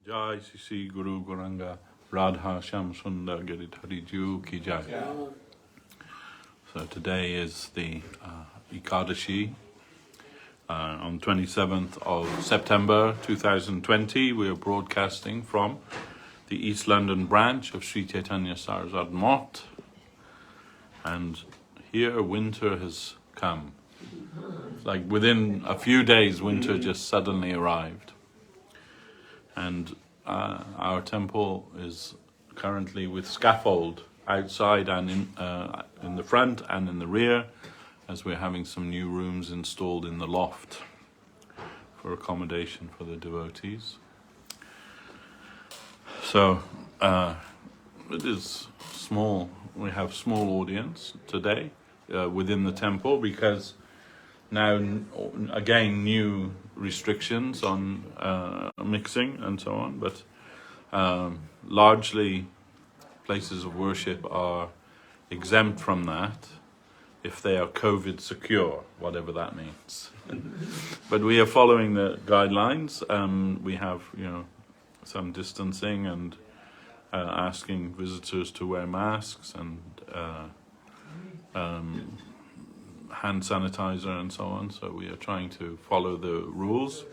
Jai Sisi Guru Goranga Radha Sham Sundar Giridhari Ju Ki Jai. So today is the Ekadasi. On 27th of September 2020, we are broadcasting from the East London branch of Sri Chaitanya Saraswat Mott. And here winter has come. Like within a few days, winter just suddenly arrived. And our temple is currently with scaffold outside and in the front and in the rear, as we're having some new rooms installed in the loft for accommodation for the devotees. So it is small. We have small audience today within the temple because now again new restrictions on mixing and so on, but largely places of worship are exempt from that if they are COVID secure, whatever that means. But we are following the guidelines. We have, some distancing and asking visitors to wear masks and hand sanitizer and so on. So we are trying to follow the rules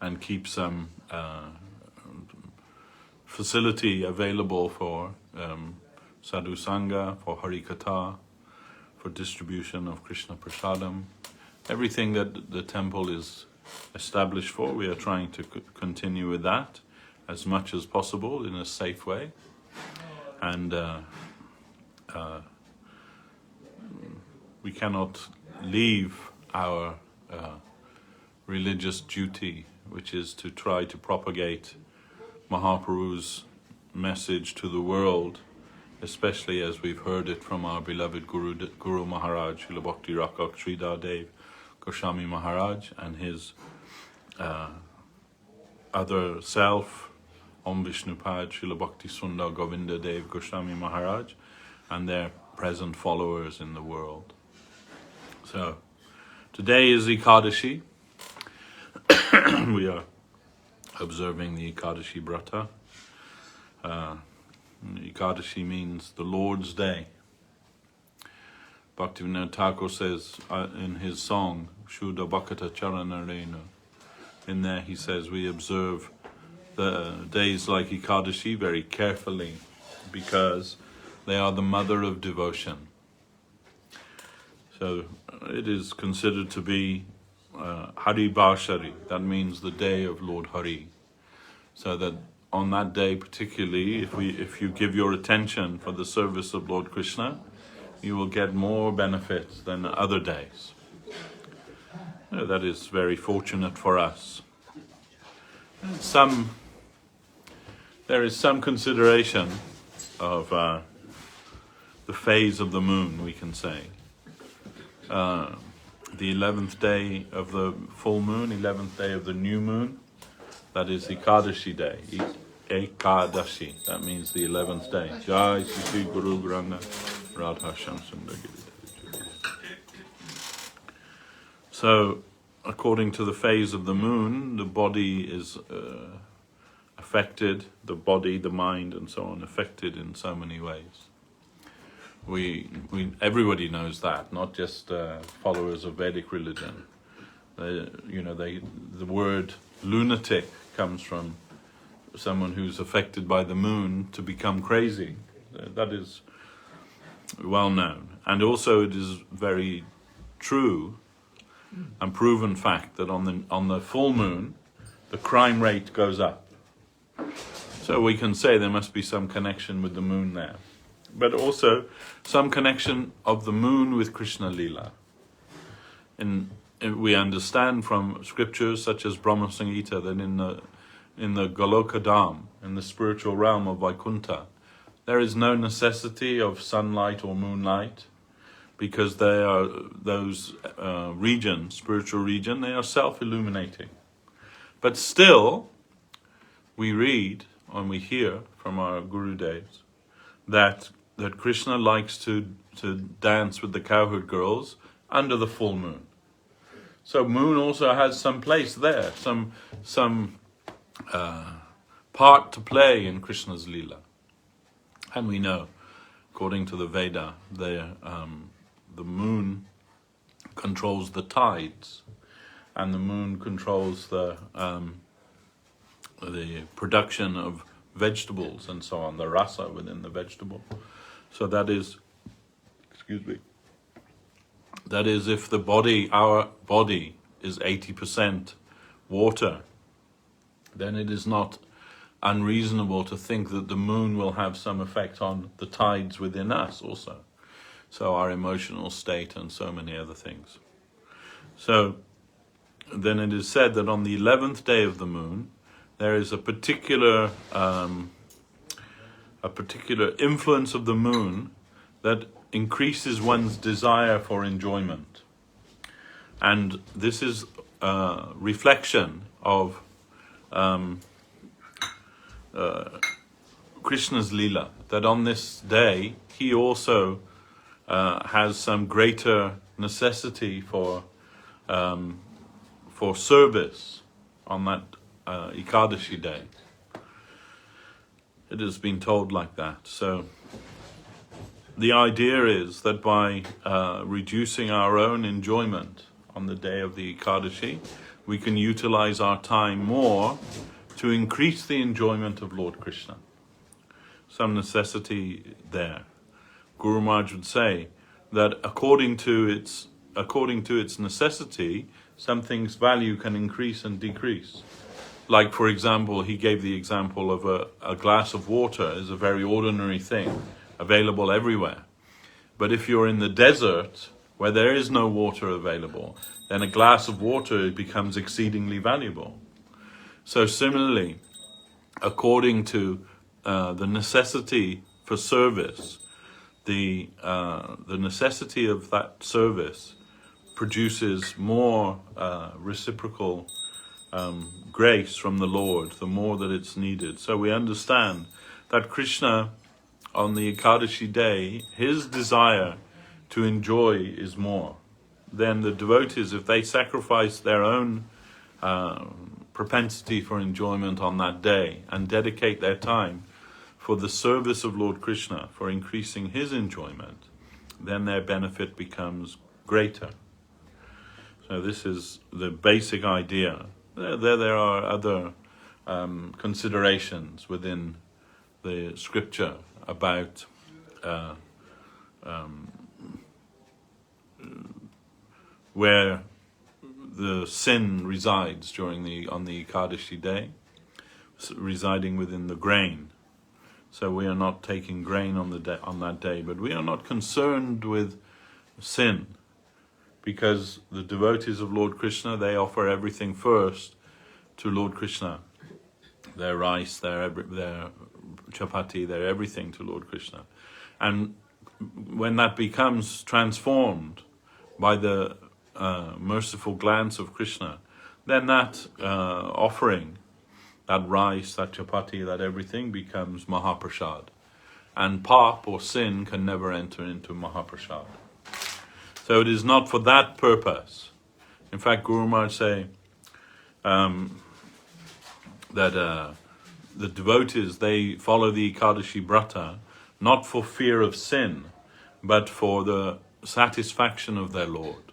and keep some facility available for sadhu sangha, for hari katha, for distribution of Krishna prasadam. Everything that the temple is established for, we are trying to continue with that as much as possible in a safe way. And we cannot leave our religious duty, which is to try to propagate Mahaprabhu's message to the world, especially as we've heard it from our beloved Guru Maharaj, Srila Bhakti Rakak Sridhar Dev Goswami Maharaj, and his other self, Om Vishnupad Srila Bhakti Sundar Govinda Dev Goswami Maharaj, and their present followers in the world. So, today is Ekadasi. We are observing the Ekadasi Brata. Ekadasi means the Lord's Day. Bhaktivinoda Thakur says in his song, Shuddha Bhakata Charana Renu, in there he says we observe the days like Ekadasi very carefully because they are the mother of devotion. So it is considered to be Hari Bhashari, that means the day of Lord Hari. So that on that day particularly, if you give your attention for the service of Lord Krishna, you will get more benefits than other days. That is very fortunate for us. There is some consideration of the phase of the moon, we can say. The 11th day of the full moon, 11th day of the new moon, that is Ekadasi day. Ekadasi, that means the 11th day. Jai Sisi Guru Granga Radha Sham Sundar Giridhari. So, according to the phase of the moon, the body is affected, the body, the mind, and so on, affected in so many ways. Everybody knows that, not just followers of Vedic religion. The word lunatic comes from someone who's affected by the moon to become crazy. That is well known. And also it is very true and proven fact that on the full moon, the crime rate goes up. So we can say there must be some connection with the moon there. But also some connection of the moon with Krishna Lila. We understand from scriptures such as Brahma Samhita that in the Goloka Dham, in the spiritual realm of Vaikuntha, there is no necessity of sunlight or moonlight, because they are those regions, spiritual region, they are self-illuminating. But still, we read and we hear from our Guru Devs that Krishna likes to dance with the cowherd girls under the full moon. So moon also has some place there, some part to play in Krishna's Leela. And we know, according to the Veda, the moon controls the tides, and the moon controls the production of vegetables and so on, the rasa within the vegetable. So that is, that is if the body, our body, is 80% water, then it is not unreasonable to think that the moon will have some effect on the tides within us also. So our emotional state and so many other things. So then it is said that on the 11th day of the moon, there is a particular influence of the moon that increases one's desire for enjoyment. And this is a reflection of Krishna's Leela, that on this day he also has some greater necessity for service on that Ekadasi day. It has been told like that. So the idea is that by reducing our own enjoyment on the day of the Ekadasi, we can utilize our time more to increase the enjoyment of Lord Krishna. Some necessity there. Guru Maharaj would say that according to its necessity, something's value can increase and decrease. Like, for example, he gave the example of a glass of water is a very ordinary thing, available everywhere. But if you're in the desert, where there is no water available, then a glass of water becomes exceedingly valuable. So similarly, according to the necessity for service, the necessity of that service produces more reciprocal grace from the Lord, the more that it's needed. So we understand that Krishna, on the Ekadasi day, his desire to enjoy is more. Then the devotees, if they sacrifice their own propensity for enjoyment on that day and dedicate their time for the service of Lord Krishna, for increasing his enjoyment, then their benefit becomes greater. So this is the basic idea. There are other considerations within the scripture about where the sin resides on the Ekadasi day, residing within the grain. So we are not taking grain on that day, but we are not concerned with sin, because the devotees of Lord Krishna, they offer everything first to Lord Krishna. Their rice, their chapati, their everything to Lord Krishna. And when that becomes transformed by the merciful glance of Krishna, then that offering, that rice, that chapati, that everything becomes Mahaprasad. And pap or sin can never enter into Mahaprasad. So it is not for that purpose. In fact, Guru Maharaj say that the devotees, they follow the Ekadasi Brata not for fear of sin, but for the satisfaction of their Lord.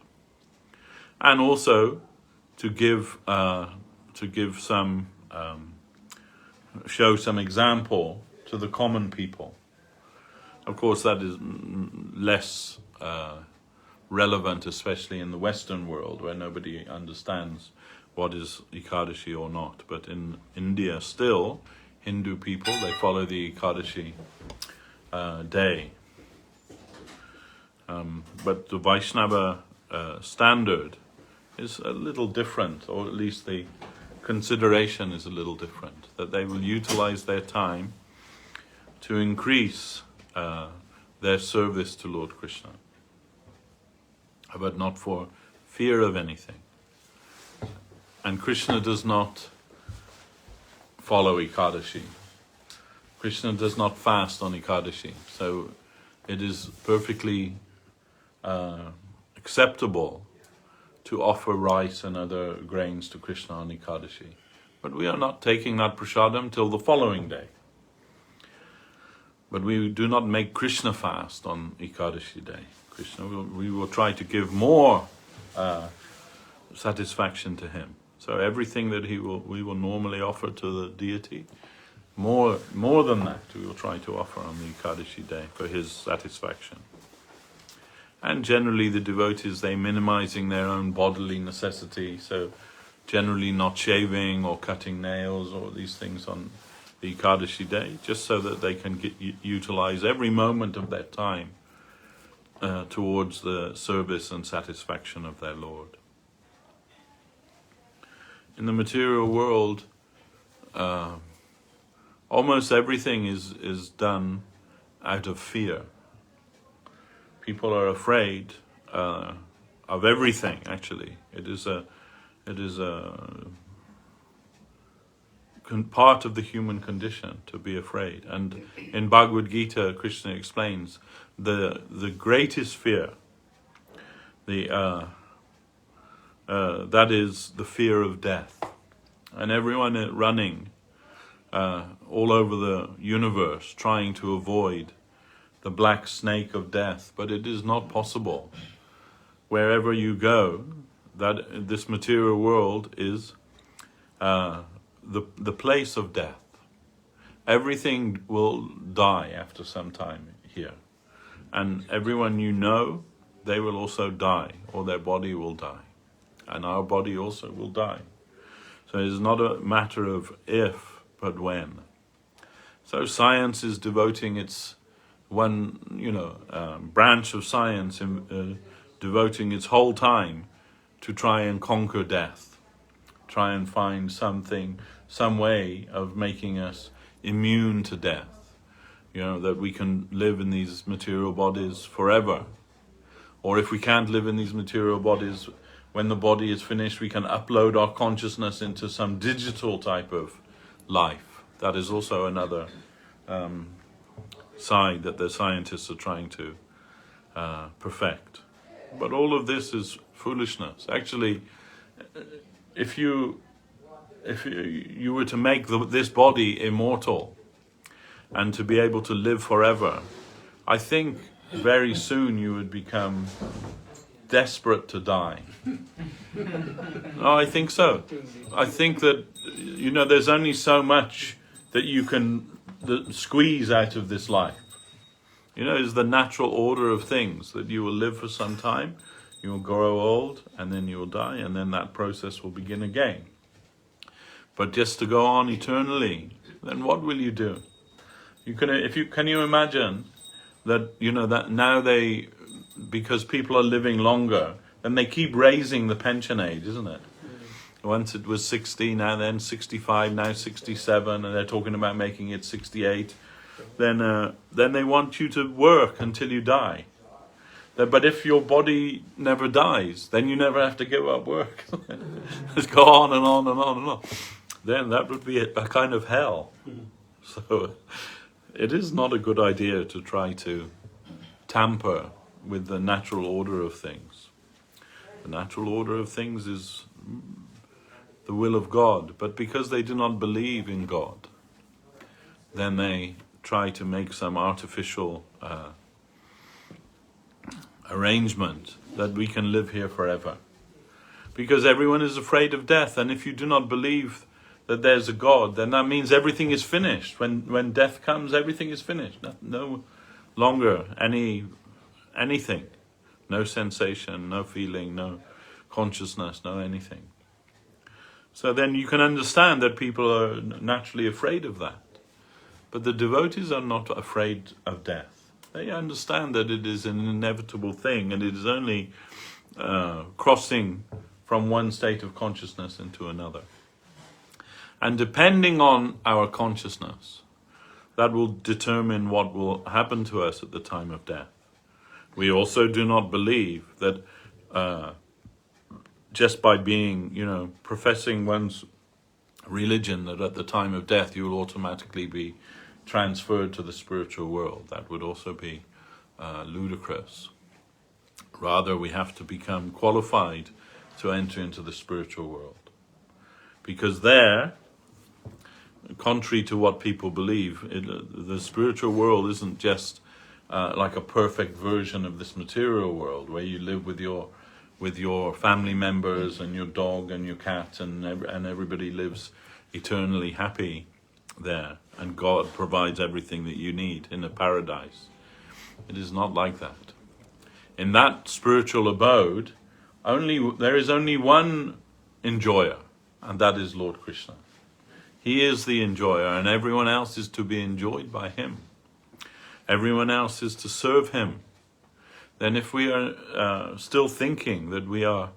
And also to give some, show some example to the common people. Of course, that is less relevant, especially in the Western world, where nobody understands what is Ekadasi or not. But in India still, Hindu people, they follow the Ekadasi day. But the Vaishnava standard is a little different, or at least the consideration is a little different, that they will utilize their time to increase their service to Lord Krishna, but not for fear of anything. And Krishna does not follow Ekadasi. Krishna does not fast on Ekadasi. So it is perfectly acceptable to offer rice and other grains to Krishna on Ekadasi. But we are not taking that prasadam till the following day. But we do not make Krishna fast on Ekadasi day. We will try to give more satisfaction to him. So everything that we will normally offer to the deity, more than that, we will try to offer on the Ekadasi day for his satisfaction. And generally the devotees, they minimizing their own bodily necessity, so generally not shaving or cutting nails or these things on the Ekadasi day, just so that they can utilize every moment of their time towards the service and satisfaction of their Lord. In the material world, almost everything is done out of fear. People are afraid of everything. Actually, it is a part of the human condition to be afraid. And in Bhagavad Gita, Krishna explains the greatest fear. That is the fear of death, and everyone running all over the universe trying to avoid the black snake of death, but it is not possible. Wherever you go, that this material world is the place of death. Everything will die after some time here, and everyone you know, they will also die, or their body will die, and our body also will die. So it is not a matter of if, but when. So science is devoting its branch of science, devoting its whole time to try and conquer death, try and find some way of making us immune to death, that we can live in these material bodies forever. Or if we can't live in these material bodies, when the body is finished, we can upload our consciousness into some digital type of life. That is also another side that the scientists are trying to perfect. But all of this is foolishness. Actually, if you were to make this body immortal and to be able to live forever, I think very soon you would become desperate to die. No, I think so. I think that, there's only so much that you can squeeze out of this life. It's the natural order of things that you will live for some time, you will grow old, and then you will die, and then that process will begin again. But just to go on eternally, then what will you do? Can you imagine that that now because people are living longer, then they keep raising the pension age, isn't it? Once it was 60, now then 65, now 67, and they're talking about making it 68. Then they want you to work until you die. But if your body never dies, then you never have to give up work. Just go on and on and on and on. Then that would be a kind of hell. So it is not a good idea to try to tamper with the natural order of things. The natural order of things is the will of God, but because they do not believe in God, then they try to make some artificial arrangement that we can live here forever. Because everyone is afraid of death, and if you do not believe that there's a God, then that means everything is finished. When death comes, everything is finished. No longer anything. No sensation, no feeling, no consciousness, no anything. So then you can understand that people are naturally afraid of that. But the devotees are not afraid of death. They understand that it is an inevitable thing, and it is only crossing from one state of consciousness into another. And depending on our consciousness, that will determine what will happen to us at the time of death. We also do not believe that just by being, professing one's religion, that at the time of death you will automatically be transferred to the spiritual world. That would also be ludicrous. Rather, we have to become qualified to enter into the spiritual world. Because there, contrary to what people believe, the spiritual world isn't just like a perfect version of this material world where you live with your family members and your dog and your cat and everybody lives eternally happy there, and God provides everything that you need in a paradise. It is not like that. In that spiritual abode, there is only one enjoyer, and that is Lord Krishna. He is the enjoyer, and everyone else is to be enjoyed by him. Everyone else is to serve him. Then if we are still thinking that we are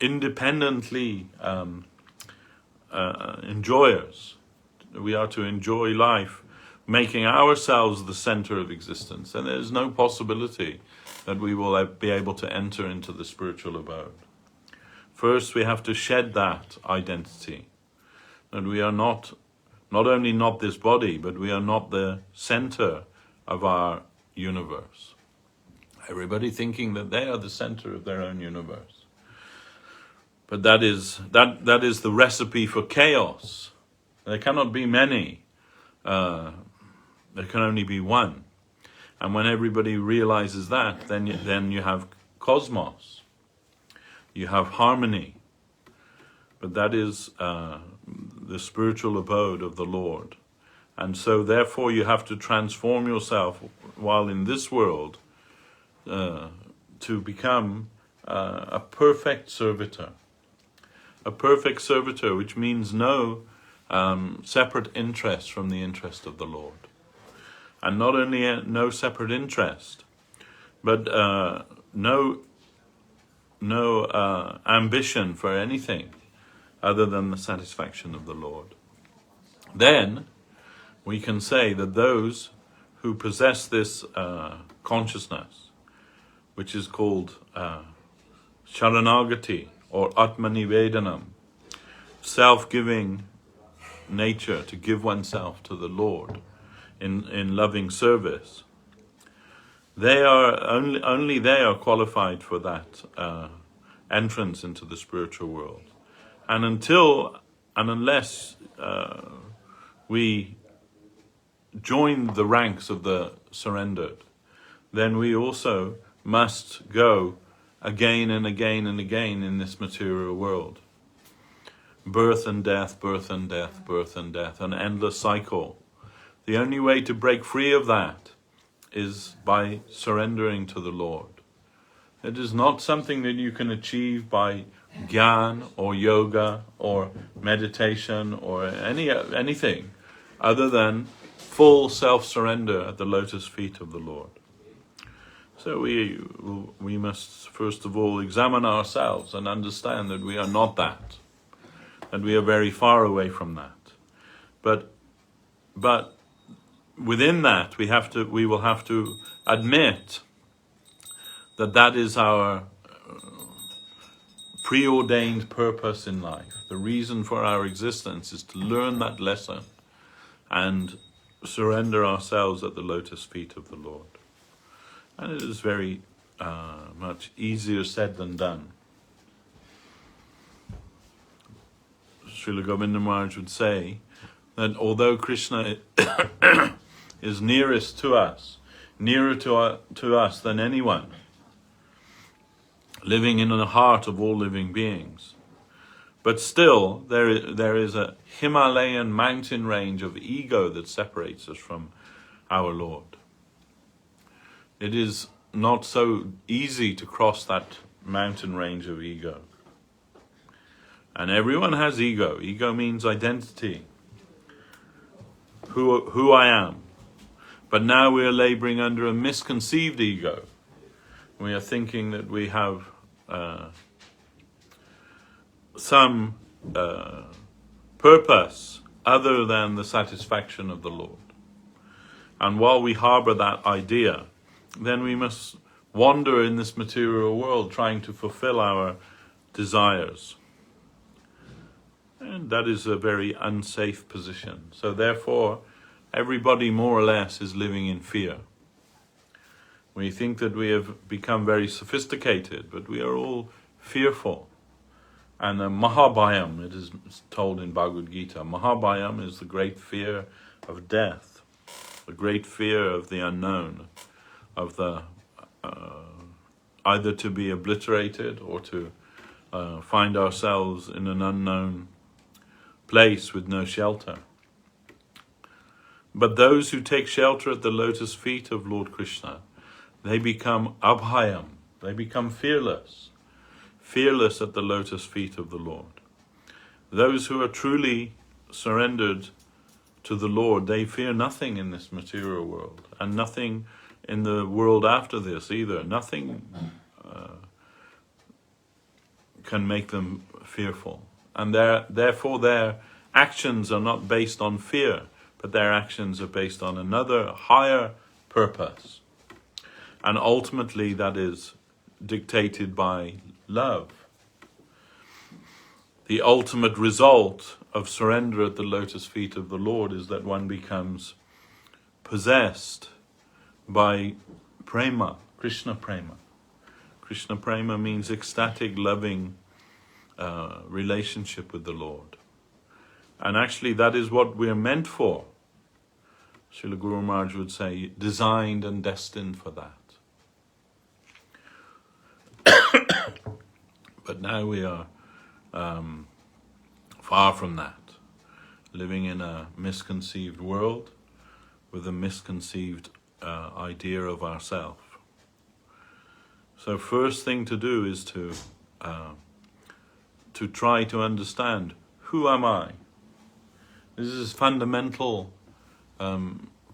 independently enjoyers, we are to enjoy life, making ourselves the center of existence, and there's no possibility that we will be able to enter into the spiritual abode. First, we have to shed that identity, that we are not only not this body, but we are not the center of our universe. Everybody thinking that they are the center of their own universe. But that is the recipe for chaos. There cannot be many. There can only be one. And when everybody realizes that, then you have cosmos. You have harmony. But that is the spiritual abode of the Lord. And so therefore you have to transform yourself while in this world to become a perfect servitor. A perfect servitor, which means no separate interest from the interest of the Lord. And not only no separate interest, but no ambition for anything other than the satisfaction of the Lord. Then we can say that those who possess this consciousness, which is called Sharanagati or Atmanivedanam, self-giving nature, to give oneself to the Lord in loving service, they are only they are qualified for that entrance into the spiritual world. And unless we join the ranks of the surrendered, then we also must go again and again and again in this material world. Birth and death, birth and death, birth and death, an endless cycle. The only way to break free of that is by surrendering to the Lord. It is not something that you can achieve by Gyan or yoga or meditation or anything other than full self-surrender at the lotus feet of the Lord. So we must first of all examine ourselves and understand that we are not that, and we are very far away from that. But within that we will have to admit that is our preordained purpose in life. The reason for our existence is to learn that lesson and surrender ourselves at the lotus feet of the Lord. And it is very much easier said than done. Srila Govinda Maharaj would say that although Krishna is nearest to us, nearer to us than anyone, living in the heart of all living beings, but still there is a Himalayan mountain range of ego that separates us from our Lord. It is not so easy to cross that mountain range of ego. And everyone has ego. Ego means identity. Who I am. But now we are laboring under a misconceived ego. We are thinking that we have some purpose other than the satisfaction of the Lord. And while we harbor that idea, then we must wander in this material world trying to fulfill our desires. And that is a very unsafe position. So therefore, everybody more or less is living in fear. We think that we have become very sophisticated, but we are all fearful. And Mahabhayam, it is told in Bhagavad Gita, Mahabhayam is the great fear of death, the great fear of the unknown, of the either to be obliterated or to find ourselves in an unknown place with no shelter. But those who take shelter at the lotus feet of Lord Krishna, they become abhayam, they become fearless at the lotus feet of the Lord. Those who are truly surrendered to the Lord, they fear nothing in this material world, and nothing in the world after this either. Nothing can make them fearful. And therefore their actions are not based on fear, but their actions are based on another higher purpose. And ultimately that is dictated by love. The ultimate result of surrender at the lotus feet of the Lord is that one becomes possessed by prema, Krishna prema. Krishna prema means ecstatic, loving relationship with the Lord. And actually that is what we are meant for. Srila Guru Maharaj would say, designed and destined for that. But now we are far from that, living in a misconceived world with a misconceived idea of ourself. So first thing to do is to try to understand, who am I? This is a fundamental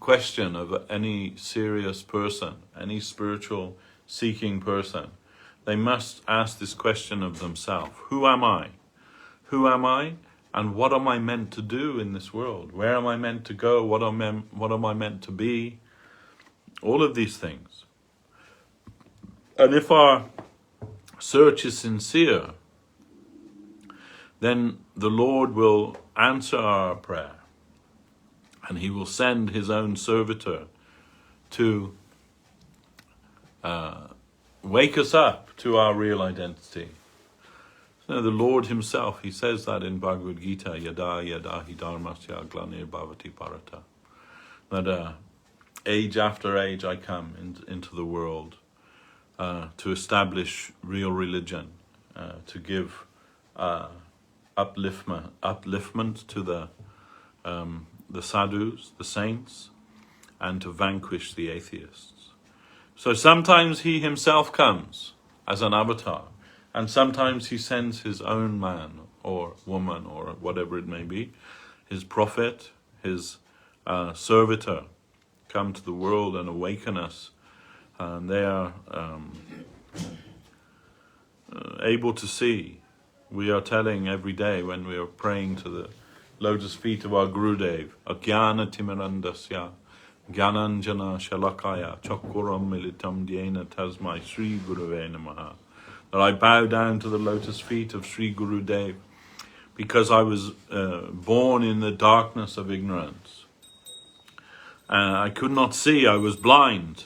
question of any serious person, any spiritual seeking person. They must ask this question of themselves. Who am I? Who am I? And what am I meant to do in this world? Where am I meant to go? What am I meant to be? All of these things. And if our search is sincere, then the Lord will answer our prayer. And he will send his own servitor to wake us up to our real identity. So the Lord himself, he says that in Bhagavad Gita, Yada yada hi dharmasya glanir bhavati bharata. That age after age I come into the world to establish real religion, to give upliftment to the sadhus, the saints, and to vanquish the atheists. So sometimes he himself comes as an avatar, and sometimes he sends his own man or woman or whatever it may be, his prophet, his servitor, come to the world and awaken us. And they are able to see. We are telling every day when we are praying to the lotus feet of our Gurudev, Agyana Timirandasya, Gyananjana Shalakaya, Chakkuram Militam Dhyena Tasmai Sri Guruve Namaha. That I bow down to the lotus feet of Sri Gurudev because I was born in the darkness of ignorance. I could not see, I was blind,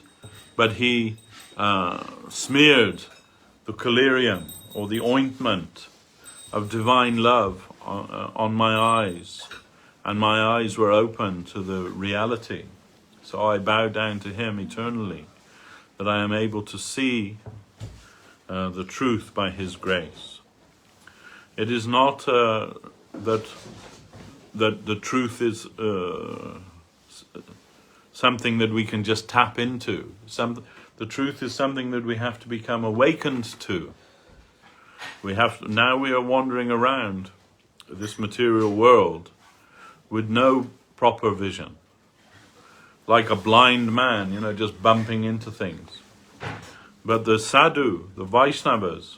but he smeared the collyrium or the ointment of divine love on my eyes, and my eyes were open to the reality. So I bow down to him eternally, that I am able to see the truth by his grace. It is not that the truth is something that we can just tap into. The truth is something that we have to become awakened to. Now we are wandering around this material world with no proper vision. Like a blind man, just bumping into things. But the sadhu, the Vaishnavas,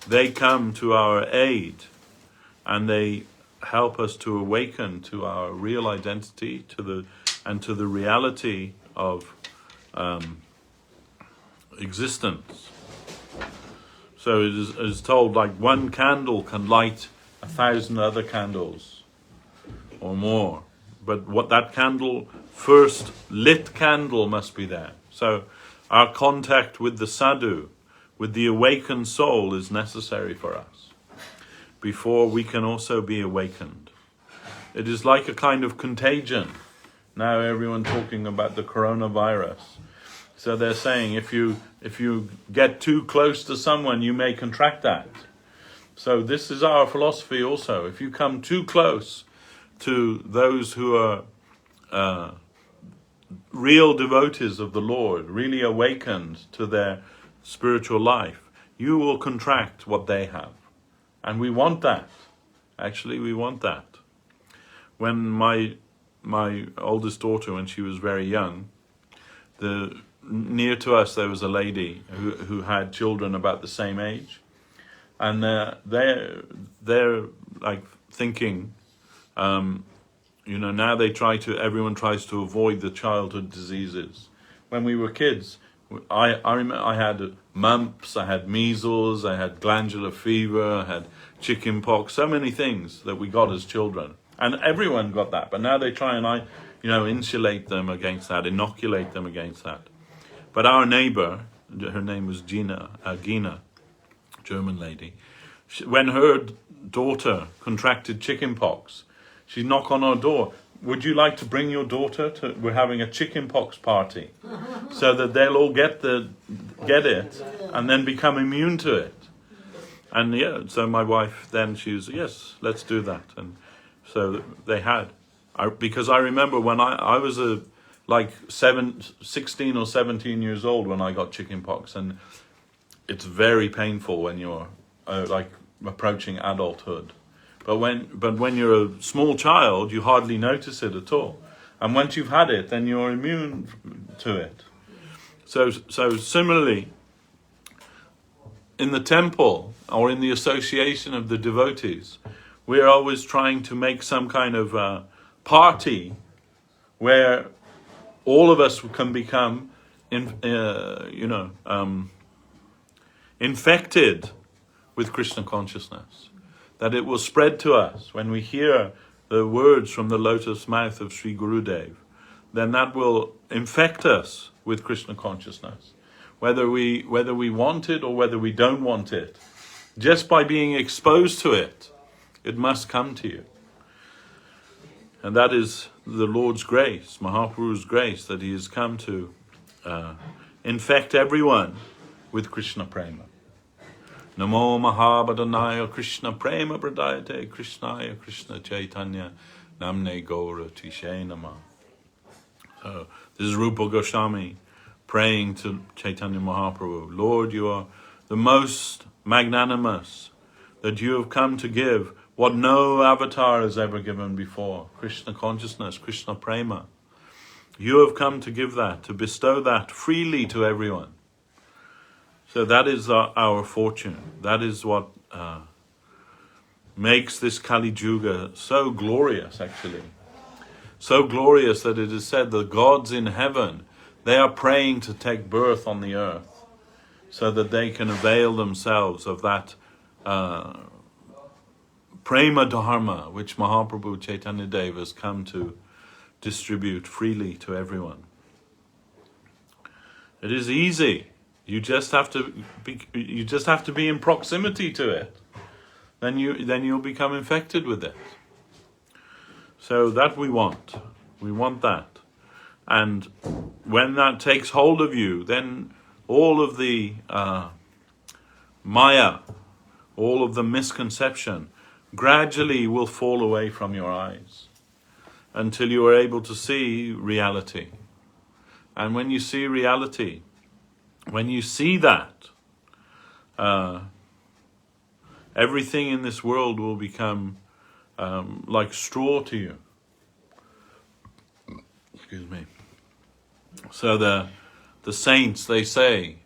they come to our aid and they help us to awaken to our real identity, and to the reality of existence. So it is told, like one candle can light 1,000 other candles or more. But what that candle, first lit candle must be there. So our contact with the sadhu, with the awakened soul, is necessary for us. before we can also be awakened. It is like a kind of contagion. Now everyone talking about the coronavirus. So they're saying if you get too close to someone, you may contract that. So this is our philosophy also. If you come too close to those who are real devotees of the Lord, really awakened to their spiritual life, you will contract what they have. And we want that. Actually, we want that. When my oldest daughter, when she was very young, near to us there was a lady who had children about the same age, and they're like thinking, now everyone tries to avoid the childhood diseases. When we were kids, I remember I had mumps, I had measles, I had glandular fever, I had chicken pox, so many things that we got as children. And everyone got that, but now they try and insulate them against that, inoculate them against that. But our neighbor, her name was Gina, German lady, when her daughter contracted chicken pox, she'd knock on our door. Would you like to bring your daughter to? We're having a chicken pox party, so that they'll all get it, and then become immune to it. And so my wife then she was, yes, let's do that. And so they had, because I remember when I was 16 or 17 years old when I got chicken pox, and it's very painful when you're approaching adulthood. But when you're a small child, you hardly notice it at all. And once you've had it, then you're immune to it. So similarly, in the temple or in the association of the devotees, we're always trying to make some kind of party where all of us can become, infected with Krishna consciousness. That it will spread to us when we hear the words from the lotus mouth of Sri Gurudev. Then that will infect us with Krishna consciousness, whether we want it or whether we don't want it. Just by being exposed to it, it must come to you. And that is the Lord's grace, Mahaprabhu's grace, that he has come to infect everyone with Krishna prema. Namo Mahabhadanaya Krishna Prema Pradayate Krishnaya Krishna Chaitanya Namne Gaura Tishe Nama. So this is Rupa Goswami praying to Chaitanya Mahaprabhu. Lord, you are the most magnanimous, that you have come to give what no avatar has ever given before. Krishna consciousness, Krishna Prema. You have come to give that, to bestow that freely to everyone. So that is our fortune. That is what makes this Kali Yuga so glorious, actually. So glorious that it is said the gods in heaven, they are praying to take birth on the earth so that they can avail themselves of that prema dharma which Mahaprabhu Chaitanya Dev has come to distribute freely to everyone. It is easy. You just have to be in proximity to it. Then you'll become infected with it. So that we want. We want that. And when that takes hold of you, then all of the maya, all of the misconception, gradually will fall away from your eyes until you are able to see reality. And when you see reality, when you see that, everything in this world will become like straw to you. Excuse me. So the saints, they say,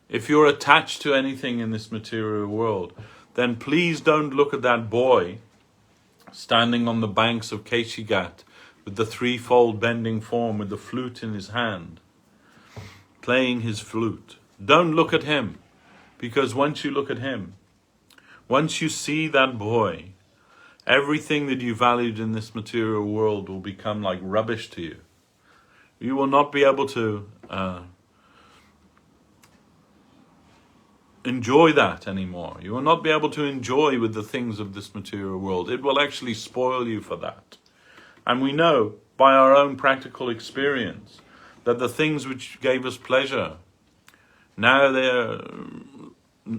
if you're attached to anything in this material world, then please don't look at that boy standing on the banks of Keshigat with the threefold bending form with the flute in his hand, playing his flute. Don't look at him, because once you look at him, once you see that boy, everything that you valued in this material world will become like rubbish to you. You will not be able to enjoy that anymore. You will not be able to enjoy with the things of this material world. It will actually spoil you for that. And we know by our own practical experience that the things which gave us pleasure, now they're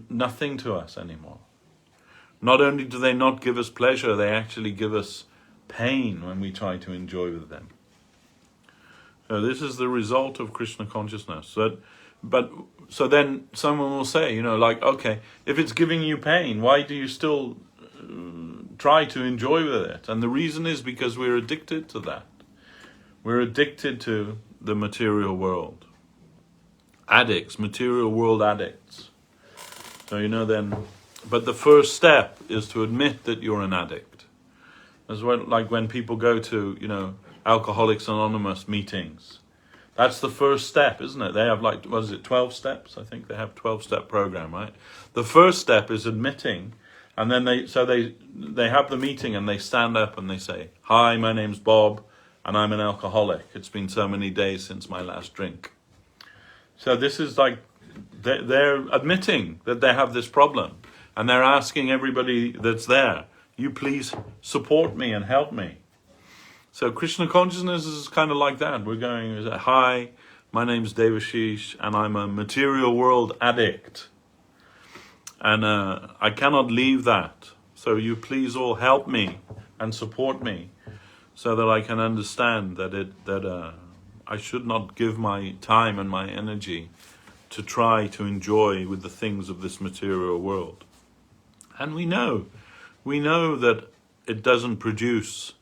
nothing to us anymore. Not only do they not give us pleasure, they actually give us pain when we try to enjoy with them. So this is the result of Krishna consciousness. So then someone will say, like, okay, if it's giving you pain, why do you still try to enjoy with it? And the reason is because we're addicted to that. We're addicted to the material world. Addicts, material world addicts. So, but the first step is to admit that you're an addict. That's like when people go to, Alcoholics Anonymous meetings. That's the first step, isn't it? They have 12 steps? I think they have 12-step program, right? The first step is admitting, and then they have the meeting and they stand up and they say, "Hi, my name's Bob, and I'm an alcoholic. It's been so many days since my last drink." So this is like, they're admitting that they have this problem, and they're asking everybody that's there, "You please support me and help me." So Krishna consciousness is kind of like that. We're going, "Hi, my name's Devashis, and I'm a material world addict. And I cannot leave that. So you please all help me and support me so that I can understand that I should not give my time and my energy to try to enjoy with the things of this material world." And we know that it doesn't produce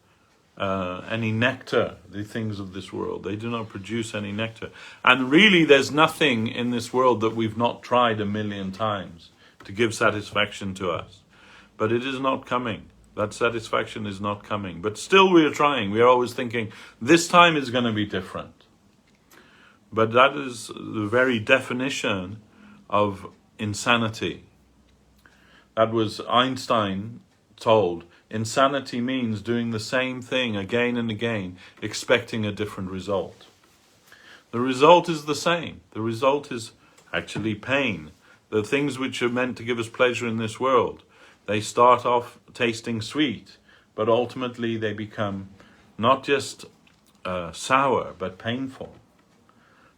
any nectar, the things of this world. They do not produce any nectar. And really, there's nothing in this world that we've not tried 1,000,000 times to give satisfaction to us. But it is not coming. That satisfaction is not coming. But still we are trying. We are always thinking, this time is going to be different. But that is the very definition of insanity. That was Einstein told. Insanity means doing the same thing again and again, expecting a different result. The result is the same. The result is actually pain. The things which are meant to give us pleasure in this world, they start off tasting sweet, but ultimately they become not just sour, but painful.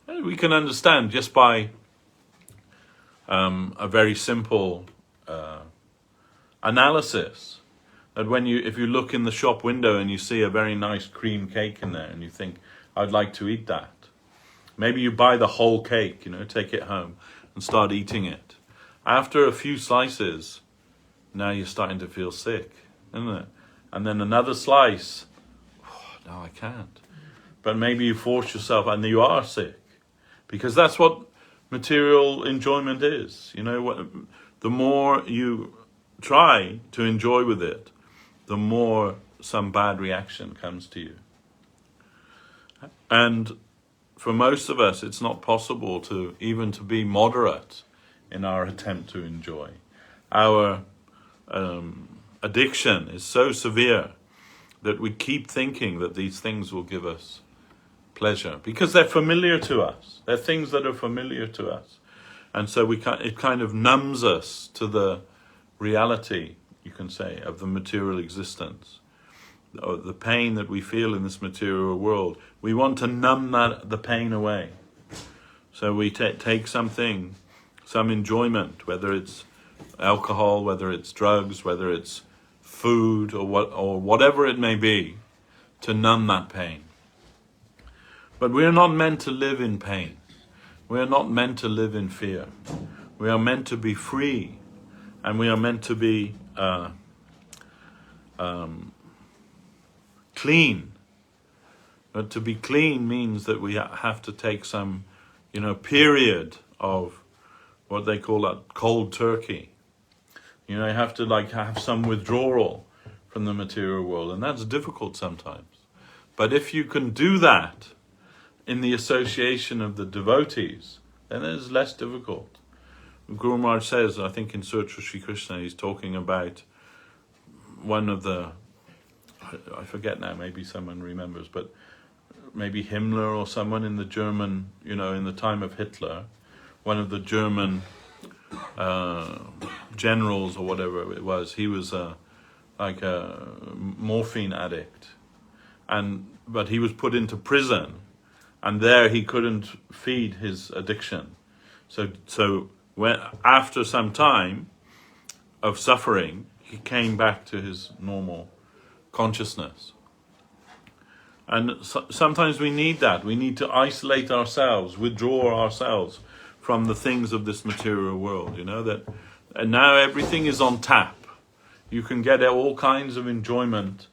And we can understand just by a very simple analysis. That if you look in the shop window and you see a very nice cream cake in there and you think, "I'd like to eat that." Maybe you buy the whole cake, take it home and start eating it. After a few slices, now you're starting to feel sick, isn't it? And then another slice, no, I can't. But maybe you force yourself and you are sick. Because that's what material enjoyment is. The more you try to enjoy with it, the more some bad reaction comes to you. And for most of us, it's not possible to be moderate in our attempt to enjoy. Our addiction is so severe that we keep thinking that these things will give us pleasure because they're familiar to us. They're things that are familiar to us. And so it kind of numbs us to the reality, you can say, of the material existence, or the pain that we feel in this material world. We want to numb the pain away. So we take some enjoyment, whether it's alcohol, whether it's drugs, whether it's food, or whatever it may be, to numb that pain. But we are not meant to live in pain. We are not meant to live in fear. We are meant to be free, and we are meant to be clean. But to be clean means that we have to take some, period of what they call that cold turkey. You have to have some withdrawal from the material world, and that's difficult sometimes. But if you can do that in the association of the devotees, then it's less difficult. Guru Maharaj says, I think in Search for Sri Krishna, he's talking about one of the, I forget now, maybe someone remembers, but maybe Himmler or someone in the German, in the time of Hitler, one of the German generals or whatever it was. He was like a morphine addict, but he was put into prison, and there he couldn't feed his addiction. So when after some time of suffering, he came back to his normal consciousness. And sometimes we need that. We need to isolate ourselves, withdraw ourselves from the things of this material world, and now everything is on tap. You can get all kinds of enjoyment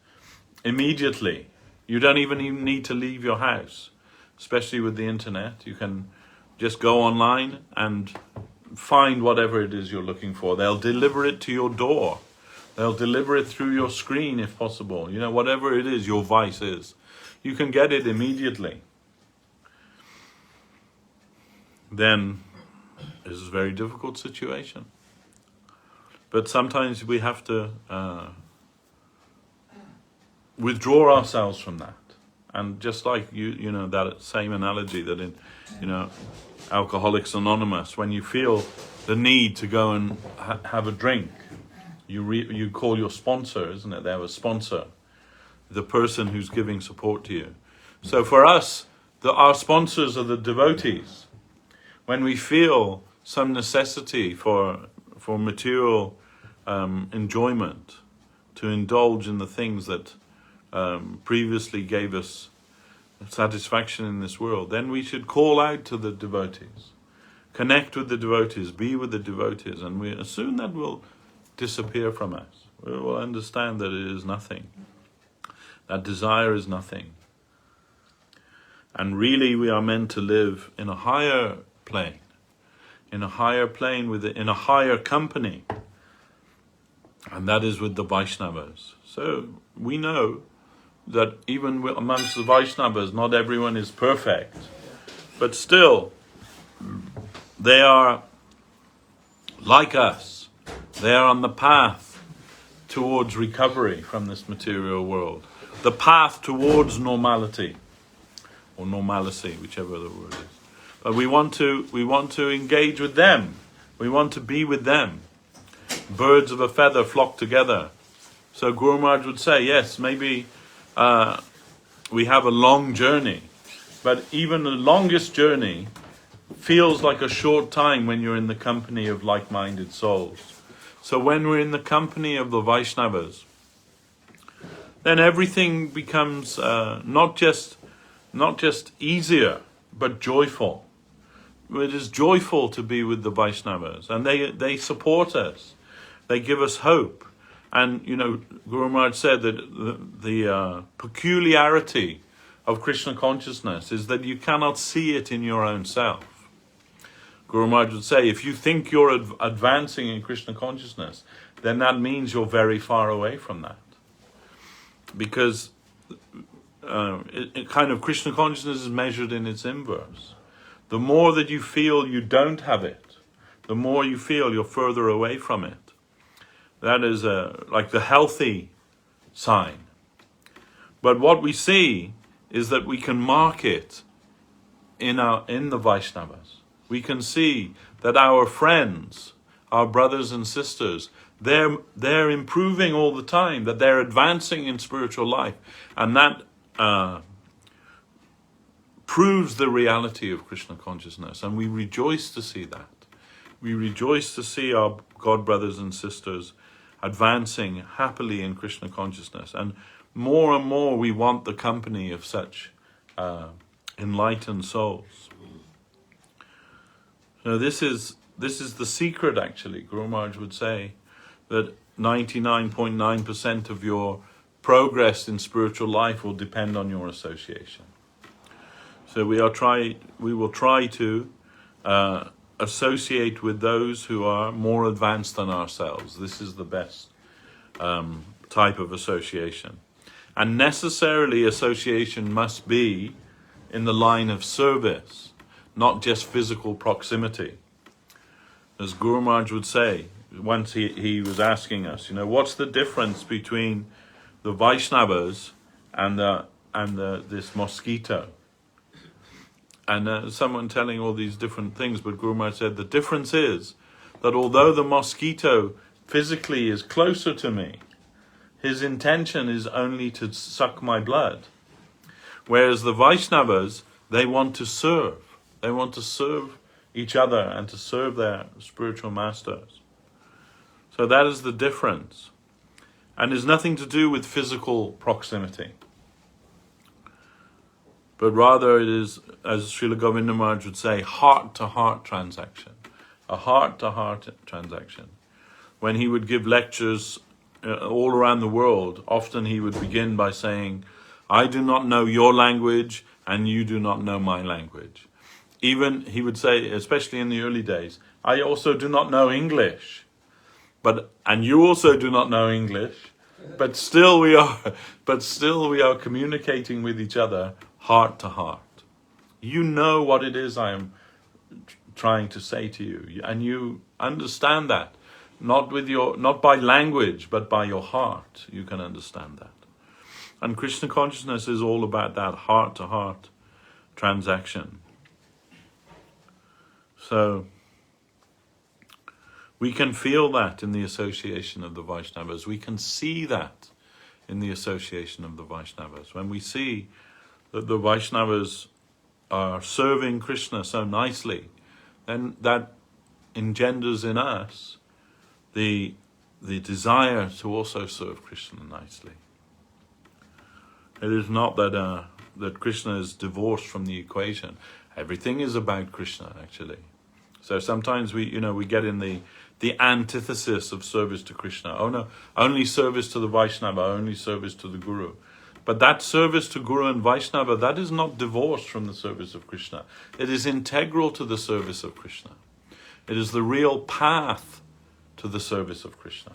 immediately. You don't even need to leave your house, especially with the internet. You can just go online and find whatever it is you're looking for. They'll deliver it to your door. They'll deliver it through your screen if possible. Whatever it is your vice is, you can get it immediately. Then this is a very difficult situation. But sometimes we have to withdraw ourselves from that. And just like that same analogy that in Alcoholics Anonymous, when you feel the need to go and have a drink, you call your sponsor, isn't it? They have a sponsor, the person who's giving support to you. So for us, our sponsors are the devotees. When we feel some necessity for material enjoyment, to indulge in the things that previously gave us satisfaction in this world, then we should call out to the devotees, connect with the devotees, be with the devotees, and soon that will disappear from us. We will understand that it is nothing. That desire is nothing. And really we are meant to live in a higher plane, in a higher company, and that is with the Vaishnavas. So we know that even amongst the Vaishnavas, not everyone is perfect, but still they are like us. They are on the path towards recovery from this material world, the path towards normality, or normalcy, whichever the word is. But we want to engage with them. We want to be with them. Birds of a feather flock together. So Guru Maharaj would say, yes, maybe we have a long journey, but even the longest journey feels like a short time when you're in the company of like-minded souls. So when we're in the company of the Vaishnavas, then everything becomes not just easier, but joyful. It is joyful to be with the Vaishnavas, and they support us. They give us hope. And, Guru Maharaj said that the peculiarity of Krishna consciousness is that you cannot see it in your own self. Guru Maharaj would say, if you think you're advancing in Krishna consciousness, then that means you're very far away from that. Because Krishna consciousness is measured in its inverse. The more that you feel you don't have it, the more you feel you're further away from it. That is like the healthy sign. But what we see is that we can mark it in the Vaishnavas. We can see that our friends, our brothers and sisters, they're improving all the time, that they're advancing in spiritual life. And that proves the reality of Krishna consciousness. And we rejoice to see that. We rejoice to see our God brothers and sisters advancing happily in Krishna consciousness. And more we want the company of such enlightened souls. So this is the secret, actually. Guru Maharaj would say that 99.9% of your progress in spiritual life will depend on your association. So we will try to associate with those who are more advanced than ourselves. This is the best type of association. And necessarily association must be in the line of service, not just physical proximity. As Guru Maharaj would say, once he was asking us, what's the difference between the Vaishnavas and this mosquito? And someone telling all these different things, but Guru Maharaj said the difference is that although the mosquito physically is closer to me, his intention is only to suck my blood. Whereas the Vaishnavas, they want to serve. They want to serve each other and to serve their spiritual masters. So that is the difference. And it's nothing to do with physical proximity. But rather it is, as Srila Govinda Maharaj would say, heart-to-heart transaction. A heart-to-heart transaction. When he would give lectures all around the world, often he would begin by saying, I do not know your language and you do not know my language. Even, he would say, especially in the early days, I also do not know English. And you also do not know English, but still we are communicating with each other heart to heart. You know what it is I am trying to say to you, and you understand that, not by language, but by your heart. You can understand that. And Krishna consciousness is all about that heart to heart transaction. So we can feel that in the association of the Vaishnavas. We can see that in the association of the Vaishnavas. When we see that the Vaishnavas are serving Krishna so nicely, then that engenders in us the desire to also serve Krishna nicely. It is not that Krishna is divorced from the equation. Everything is about Krishna, actually. So sometimes we get in the antithesis of service to Krishna. Oh no, only service to the Vaishnava, only service to the Guru. But that service to Guru and Vaishnava, that is not divorced from the service of Krishna. It is integral to the service of Krishna. It is the real path to the service of Krishna.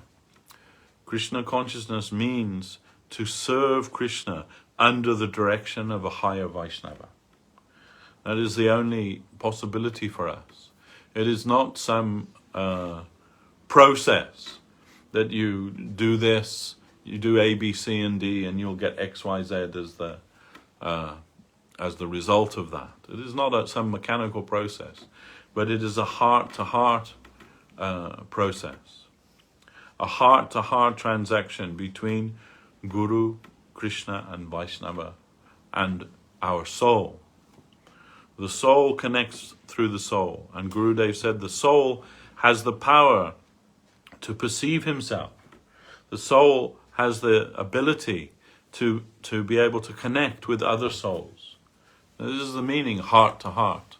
Krishna consciousness means to serve Krishna under the direction of a higher Vaishnava. That is the only possibility for us. It is not some process that you do this, you do A, B, C, and D, and you'll get X, Y, Z as the result of that. It is not some mechanical process, but it is a heart-to-heart process. A heart-to-heart transaction between Guru, Krishna, and Vaishnava, and our soul. The soul connects through the soul. And Gurudev said the soul has the power to perceive himself. The soul has the ability to be able to connect with other souls. Now, this is the meaning, heart to heart.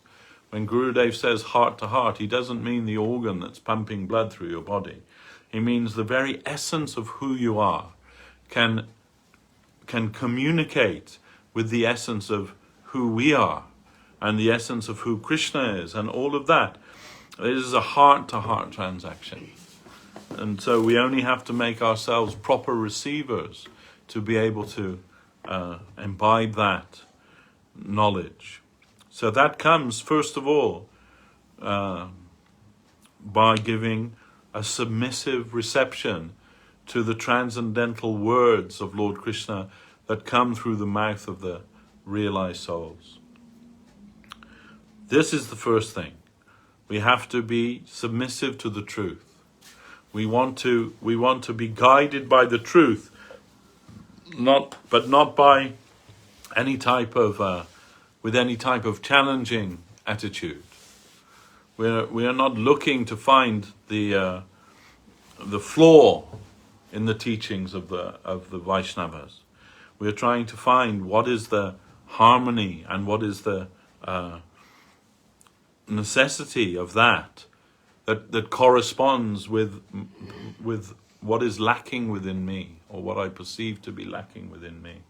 When Gurudev says heart to heart, he doesn't mean the organ that's pumping blood through your body. He means the very essence of who you are can communicate with the essence of who we are, and the essence of who Krishna is, and all of that. It is a heart-to-heart transaction. And so we only have to make ourselves proper receivers to be able to imbibe that knowledge. So that comes, first of all, by giving a submissive reception to the transcendental words of Lord Krishna that come through the mouth of the realized souls. This is the first thing. We have to be submissive to the truth. We want to be guided by the truth, but not by any type of with any type of challenging attitude. We are not looking to find the flaw in the teachings of the Vaishnavas. We are trying to find what is the harmony and what is the necessity of that corresponds with what is lacking within me, or what I perceive to be lacking within me.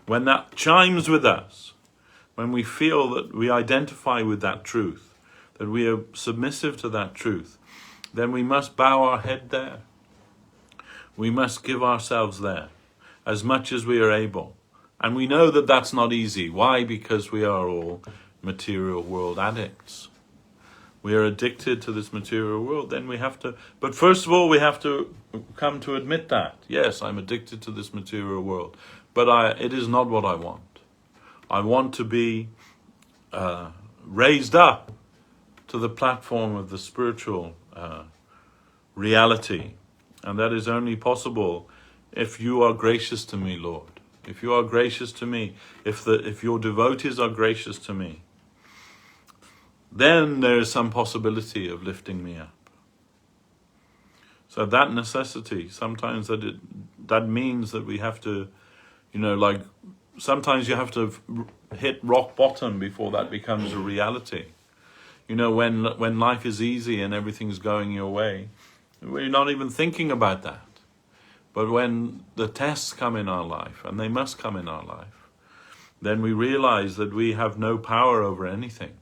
When that chimes with us, when we feel that we identify with that truth, that we are submissive to that truth, then we must bow our head there. We must give ourselves there as much as we are able. And we know that that's not easy. Why? Because we are all material world addicts. We are addicted to this material world. Then we have to, but first of all, we have to come to admit that. Yes, I'm addicted to this material world, but it is not what I want. I want to be raised up to the platform of the spiritual reality. And that is only possible if you are gracious to me, Lord. If you are gracious to me, if your devotees are gracious to me, then there is some possibility of lifting me up. So that necessity, sometimes that means that we have to, like sometimes you have to hit rock bottom before that becomes a reality. When life is easy and everything's going your way, we're not even thinking about that. But when the tests come in our life, and they must come in our life, then we realize that we have no power over anything.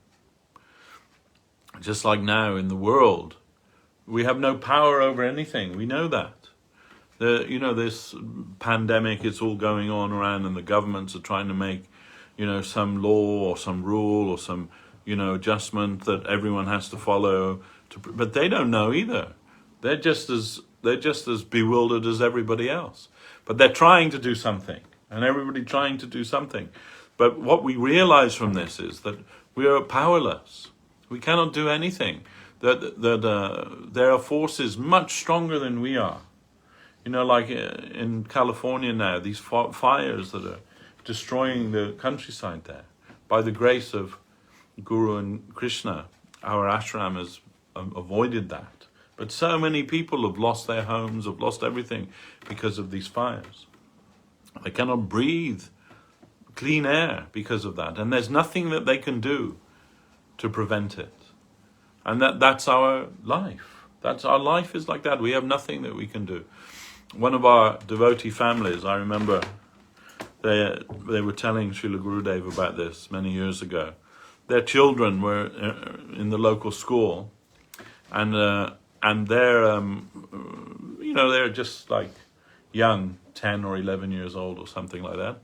Just like now in the world, we have no power over anything. We know that. This pandemic, it's all going on around, and the governments are trying to make, some law or some rule or some, adjustment that everyone has to follow. But they don't know either. They're just as bewildered as everybody else. But they're trying to do something, and everybody trying to do something. But what we realize from this is that we are powerless. We cannot do anything. That there are forces much stronger than we are. Like in California now, these fires that are destroying the countryside there. By the grace of Guru and Krishna, our ashram has avoided that. But so many people have lost their homes, have lost everything because of these fires. They cannot breathe clean air because of that. And there's nothing that they can do to prevent it. And that's our life. Our life is like that. We have nothing that we can do. One of our devotee families, I remember, they were telling Srila Gurudev about this many years ago. Their children were in the local school, and they're they're just like young, 10 or 11 years old or something like that,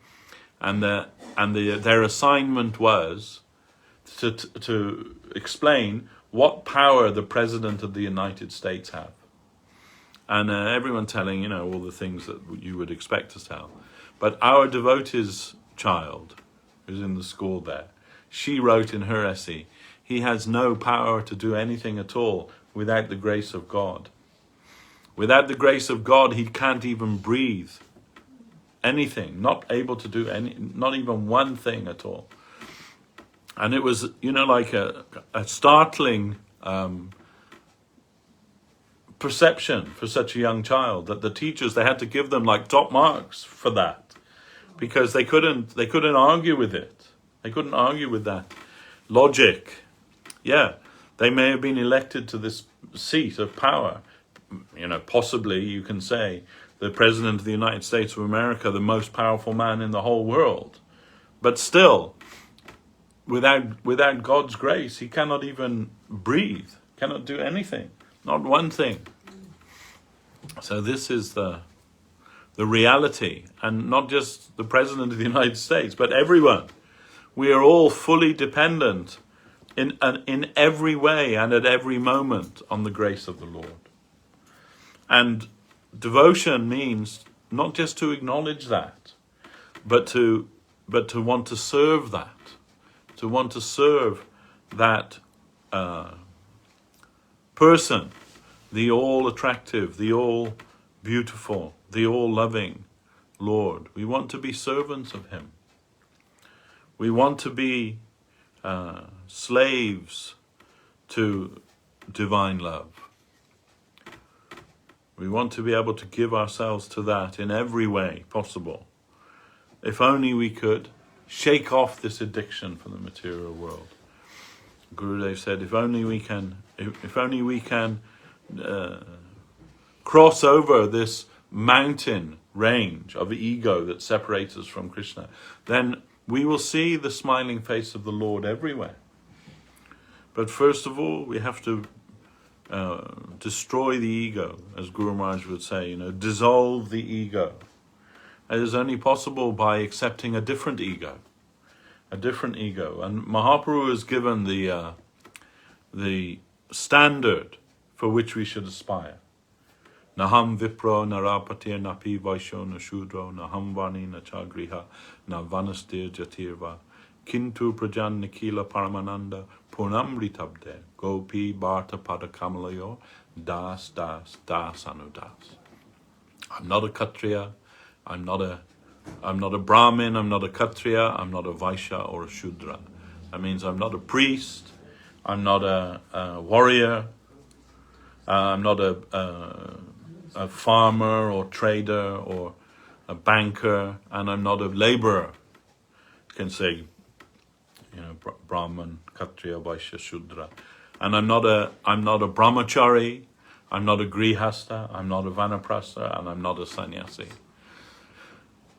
and their assignment was to explain what power the President of the United States have. And everyone telling, all the things that you would expect to tell. But our devotee's child, who's in the school there, she wrote in her essay, he has no power to do anything at all without the grace of God. Without the grace of God, he can't even breathe anything, not able to do not even one thing at all. And it was, like a startling perception for such a young child, that the teachers, they had to give them like top marks for that, because they couldn't argue with it. They couldn't argue with that logic. Yeah, they may have been elected to this seat of power. Possibly you can say the President of the United States of America, the most powerful man in the whole world. But still, without God's grace, he cannot even breathe, cannot do anything, not one thing. So this is the reality, and not just the President of the United States, but everyone. We are all fully dependent in every way and at every moment on the grace of the Lord. And devotion means not just to acknowledge that, but to want to serve that, to want to serve that person, the all attractive, the all beautiful, the all loving Lord. We want to be servants of him. We want to be slaves to divine love. We want to be able to give ourselves to that in every way possible. If only we could shake off this addiction for the material world. Gurudev said, if only we can cross over this mountain range of ego that separates us from Krishna, then we will see the smiling face of the Lord everywhere. But first of all, we have to destroy the ego, as Guru Maharaj would say, dissolve the ego. It is only possible by accepting a different ego. And Mahaprabhu has given the standard for which we should aspire. Naham vipro narapatir napi vaisho na shudro naham vani na chagriha na vanastir jatirva kintu prajan nikila paramananda Punamritabde, Gopi Bharta Padakamalayo, Das Anudas. I'm not a Kshatriya, I'm not a Brahmin, I'm not a Kshatriya, I'm not a Vaishya or a Shudra. That means I'm not a priest, I'm not a warrior, I'm not a farmer or trader or a banker, and I'm not a laborer. You can say, Brahman, Kshatriya, Vaishya, Shudra. And I'm not a brahmachari, I'm not a grihastha, I'm not a vanaprastha, and I'm not a sannyasi.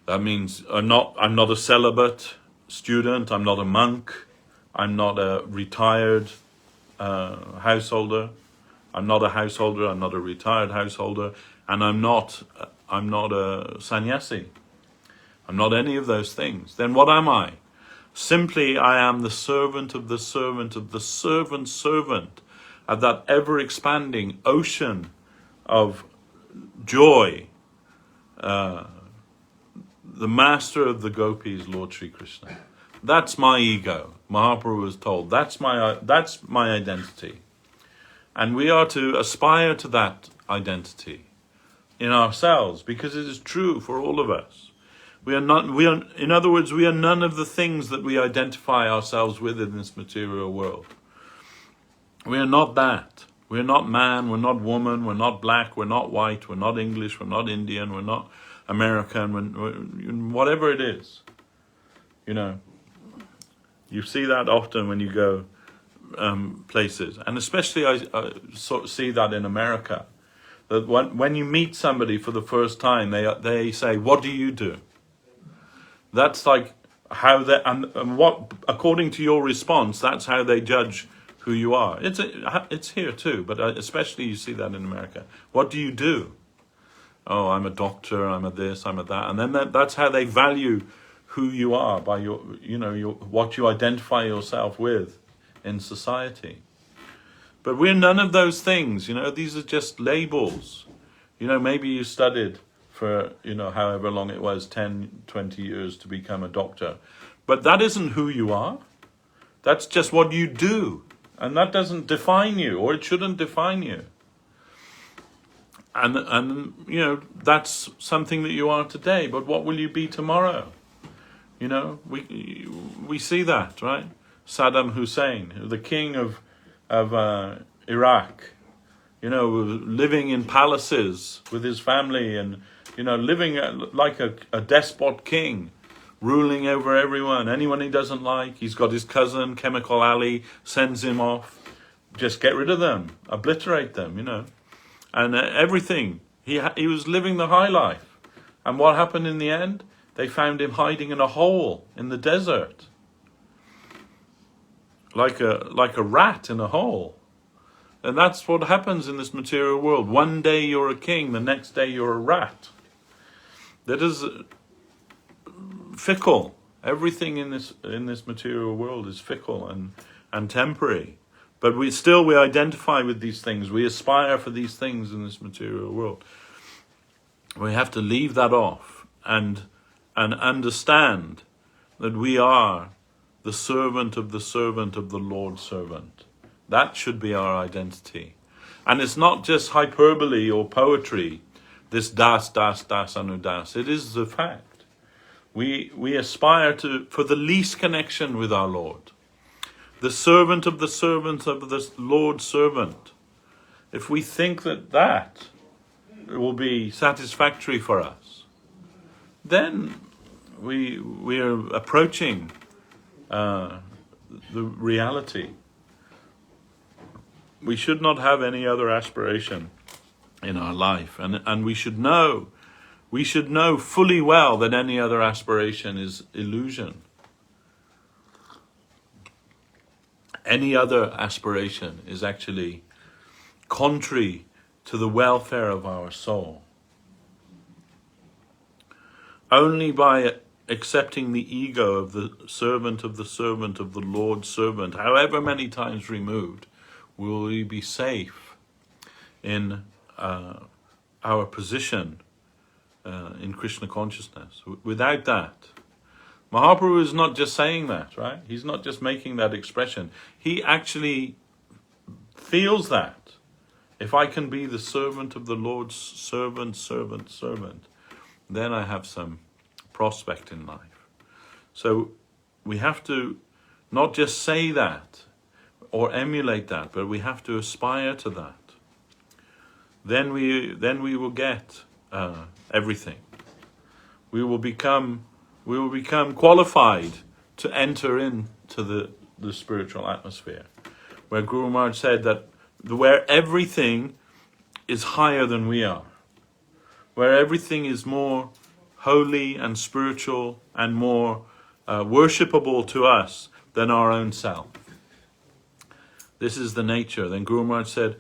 That means I'm not a celibate student, I'm not a monk, I'm not a retired householder, I'm not a householder, I'm not a retired householder, and I'm not a sannyasi. I'm not any of those things. Then what am I? Simply, I am the servant of the servant of the servant's servant, of that ever-expanding ocean of joy. The master of the gopis, Lord Sri Krishna. That's my ego. Mahaprabhu was told, that's my identity. And we are to aspire to that identity in ourselves, because it is true for all of us. In other words, we are none of the things that we identify ourselves with in this material world. We are not that. We're not man, we're not woman, we're not black, we're not white, we're not English, we're not Indian, we're not American, whatever it is. You see that often when you go places. And especially I sort of see that in America. That when you meet somebody for the first time, they say, "What do you do?" That's like how they, and what, according to your response, that's how they judge who you are. It's here too, but especially you see that in America. What do you do? Oh, I'm a doctor, I'm a this, I'm a that. And then that's how they value who you are, by your what you identify yourself with in society. But we're none of those things, these are just labels. Maybe you studied for, however long it was, 10, 20 years to become a doctor. But that isn't who you are. That's just what you do. And that doesn't define you, or it shouldn't define you. And that's something that you are today, but what will you be tomorrow? We see that, right? Saddam Hussein, the king of Iraq, living in palaces with his family and, living like a despot king, ruling over everyone. Anyone he doesn't like, he's got his cousin, Chemical Ali, sends him off. Just get rid of them, obliterate them, And everything. He was living the high life. And what happened in the end? They found him hiding in a hole in the desert. Like a rat in a hole. And that's what happens in this material world. One day you're a king, the next day you're a rat. That is fickle. Everything in this material world is fickle and temporary. But we identify with these things. We aspire for these things in this material world. We have to leave that off and understand that we are the servant of the Lord's servant. That should be our identity. And it's not just hyperbole or poetry, this das anudas. It is the fact. We aspire for the least connection with our Lord. The servant of the Lord's servant. If we think that will be satisfactory for us, then we are approaching the reality. We should not have any other aspiration in our life, and we should know fully well that any other aspiration is illusion. Any other aspiration is actually contrary to the welfare of our soul. Only by accepting the ego of the servant of the Lord's servant, however many times removed, will we be safe in our position in Krishna consciousness. Without that, Mahaprabhu is not just saying that, right? He's not just making that expression. He actually feels that. If I can be the servant of the Lord's servant, then I have some prospect in life. So we have to not just say that or emulate that, but we have to aspire to that. Then we will get everything. We will become qualified to enter into the spiritual atmosphere, where Guru Maharaj said that where everything is higher than we are, where everything is more holy and spiritual and more worshipable to us than our own self. This is the nature. Then Guru Maharaj said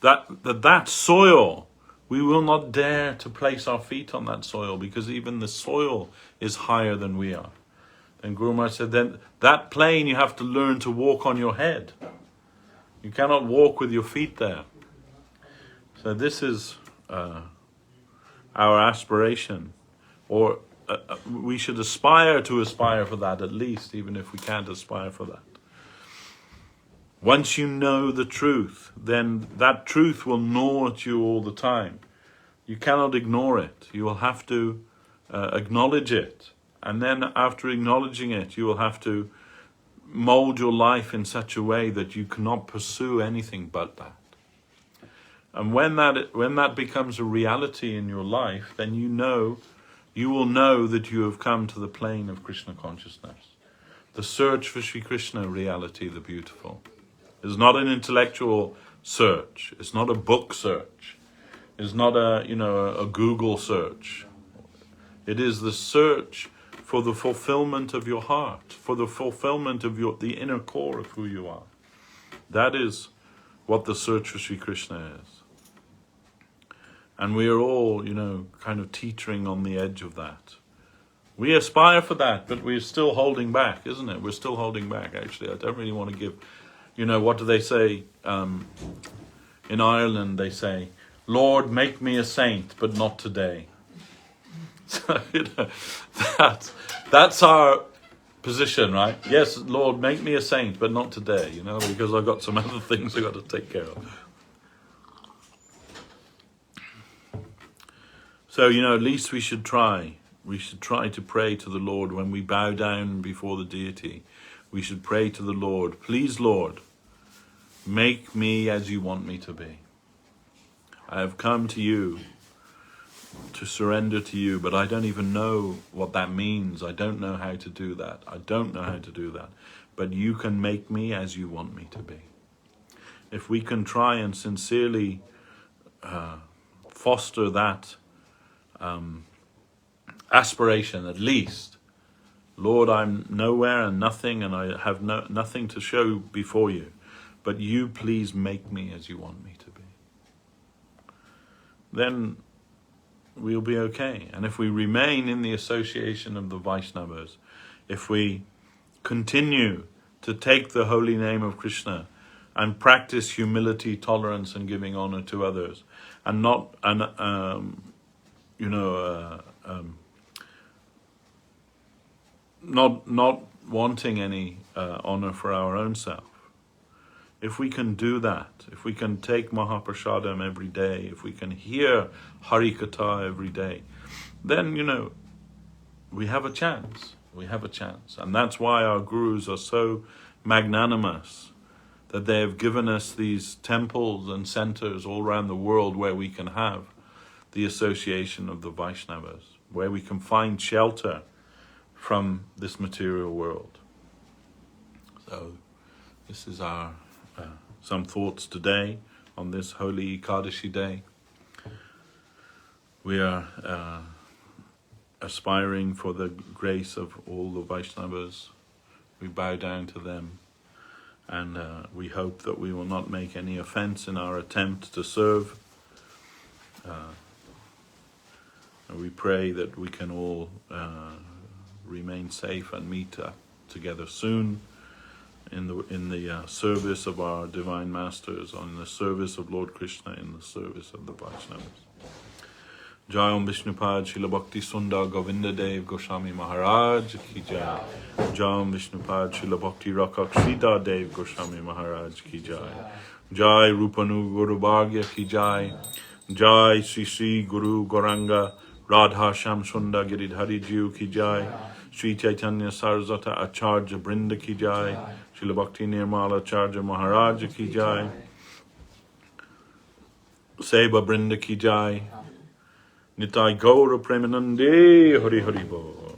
that soil, we will not dare to place our feet on that soil, because even the soil is higher than we are. And Guru Maharaj said, then that plane you have to learn to walk on your head. You cannot walk with your feet there. So this is our aspiration, or we should aspire for that at least, even if we can't aspire for that. Once you know the truth, then that truth will gnaw at you all the time. You cannot ignore it. You will have to acknowledge it. And then after acknowledging it, you will have to mold your life in such a way that you cannot pursue anything but that. And when that becomes a reality in your life, then you will know that you have come to the plane of Krishna consciousness. The search for Sri Krishna reality, the beautiful, is not an intellectual search. It's not a book search. It's not a Google search. It is the search for the fulfillment of your heart, for the fulfillment of the inner core of who you are. That is what the search for Sri Krishna is. And we are all, kind of teetering on the edge of that. We aspire for that, but we're still holding back, isn't it? We're still holding back, actually. I don't really want to give, what do they say? In Ireland, they say, Lord, make me a saint, but not today. So, that's our position, right? Yes, Lord, make me a saint, but not today, because I've got some other things I've got to take care of. So, at least we should try. We should try to pray to the Lord when we bow down before the deity. We should pray to the Lord, please, Lord, make me as you want me to be. I have come to you to surrender to you, but I don't even know what that means. I don't know how to do that. But you can make me as you want me to be. If we can try and sincerely foster that aspiration, at least, Lord, I'm nowhere and nothing, and I have nothing to show before you, but you please make me as you want me to be. Then we'll be okay. And if we remain in the association of the Vaishnavas, if we continue to take the holy name of Krishna and practice humility, tolerance, and giving honor to others, and not wanting any honor for our own self. If we can do that, if we can take Mahaprasadam every day, if we can hear Hari Katha every day, then, we have a chance. We have a chance. And that's why our gurus are so magnanimous, that they have given us these temples and centers all around the world where we can have the association of the Vaishnavas, where we can find shelter from this material world. So this is our some thoughts today on this holy Ekadasi day. We are aspiring for the grace of all the Vaishnavas. We bow down to them, and we hope that we will not make any offense in our attempt to serve. And we pray that we can all remain safe and meet together soon in the service of our divine masters, in the service of Lord Krishna, in the service of the Vaishnavas. Jai Om Vishnupad Srila Bhakti Sundar Govinda Dev Goswami Maharaj Ki Jai. Jai Om Vishnupad Srila Bhakti Rakak Sridhar Dev Goswami Maharaj Ki Jai. Jai Rupanu Guru Bhagya Ki Jai. Jai Sri Sri Guru Goranga Radha Sham Sundar Giridhari Jiu Ki Jai. Sri Chaitanya Saraswata Acharya Brinda Ki Jai. Srila Bhakti Nirmala Acharya Maharaj Ki Jai. Seba Brinda Ki Jai. Nitai Gaura Premanande Hari Hari Bo.